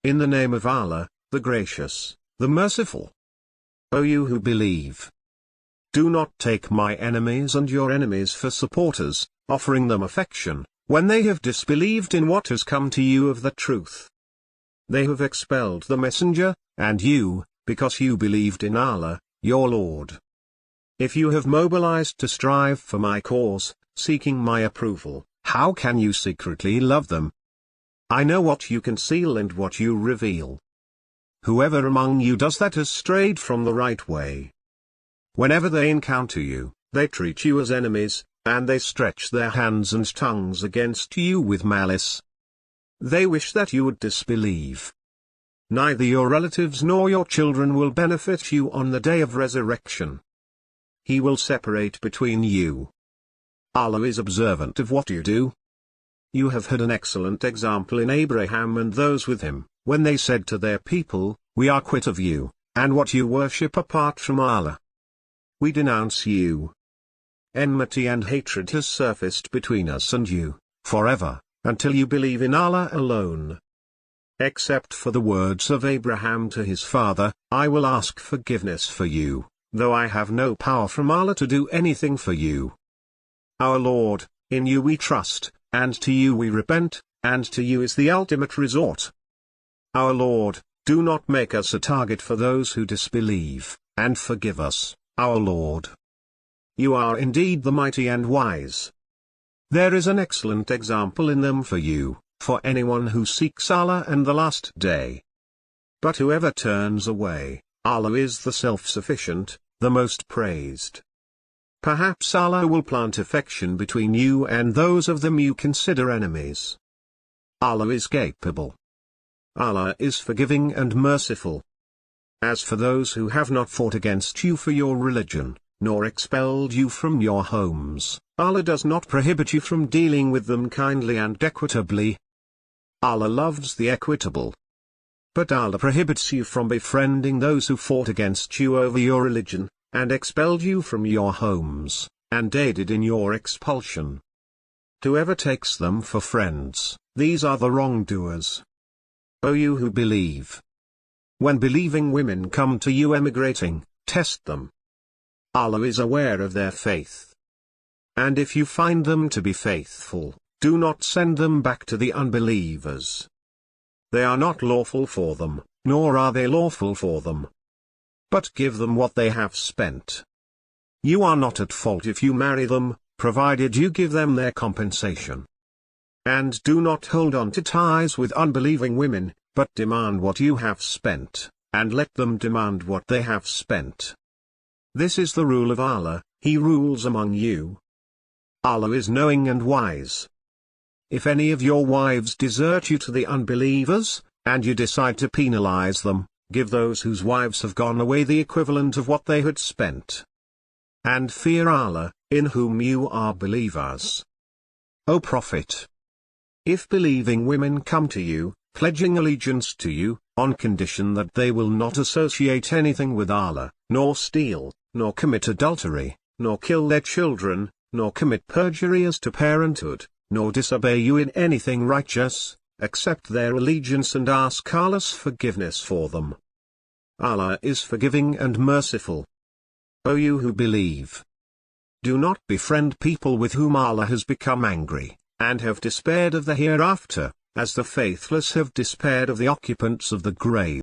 in the name of Allah, the Gracious, the Merciful. O you who believe! Do not take my enemies and your enemies for supporters, offering them affection, when they have disbelieved in what has come to you of the truth. They have expelled the messenger, and you, because you believed in Allah, your Lord. If you have mobilized to strive for my cause, seeking my approval, how can you secretly love them? I know what you conceal and what you reveal. Whoever among you does that has strayed from the right way. Whenever they encounter you, they treat you as enemies, and they stretch their hands and tongues against you with malice. They wish that you would disbelieve. Neither your relatives nor your children will benefit you on the day of resurrection. He will separate between you. Allah is observant of what you do. You have had an excellent example in Abraham and those with him, when they said to their people, "We are quit of you, and what you worship apart from Allah. We denounce you." Enmity and hatred has surfaced between us and you, forever, until you believe in Allah alone. Except for the words of Abraham to his father, "I will ask forgiveness for you, though I have no power from Allah to do anything for you." Our Lord, in you we trust, and to you we repent, and to you is the ultimate resort. Our Lord, do not make us a target for those who disbelieve, and forgive us, our Lord. You are indeed the mighty and wise. There is an excellent example in them for you, for anyone who seeks Allah and the last day. But whoever turns away, Allah is the self-sufficient, the most praised. Perhaps Allah will plant affection between you and those of them you consider enemies. Allah is capable. Allah is forgiving and merciful. As for those who have not fought against you for your religion, nor expelled you from your homes, Allah does not prohibit you from dealing with them kindly and equitably. Allah loves the equitable. But Allah prohibits you from befriending those who fought against you over your religion, and expelled you from your homes, and aided in your expulsion. Whoever takes them for friends, these are the wrongdoers. O you who believe! When believing women come to you emigrating, test them. Allah is aware of their faith. And if you find them to be faithful, do not send them back to the unbelievers. They are not lawful for them, nor are they lawful for them. But give them what they have spent. You are not at fault if you marry them, provided you give them their compensation. And do not hold on to ties with unbelieving women, but demand what you have spent, and let them demand what they have spent. This is the rule of Allah, He rules among you. Allah is knowing and wise. If any of your wives desert you to the unbelievers, and you decide to penalize them, give those whose wives have gone away the equivalent of what they had spent. And fear Allah, in whom you are believers. O Prophet! If believing women come to you, pledging allegiance to you, on condition that they will not associate anything with Allah, nor steal, nor commit adultery, nor kill their children, nor commit perjury as to parenthood, nor disobey you in anything righteous, accept their allegiance and ask Allah's forgiveness for them. Allah is forgiving and merciful. O you who believe! Do not befriend people with whom Allah has become angry, and have despaired of the hereafter, as the faithless have despaired of the occupants of the grave.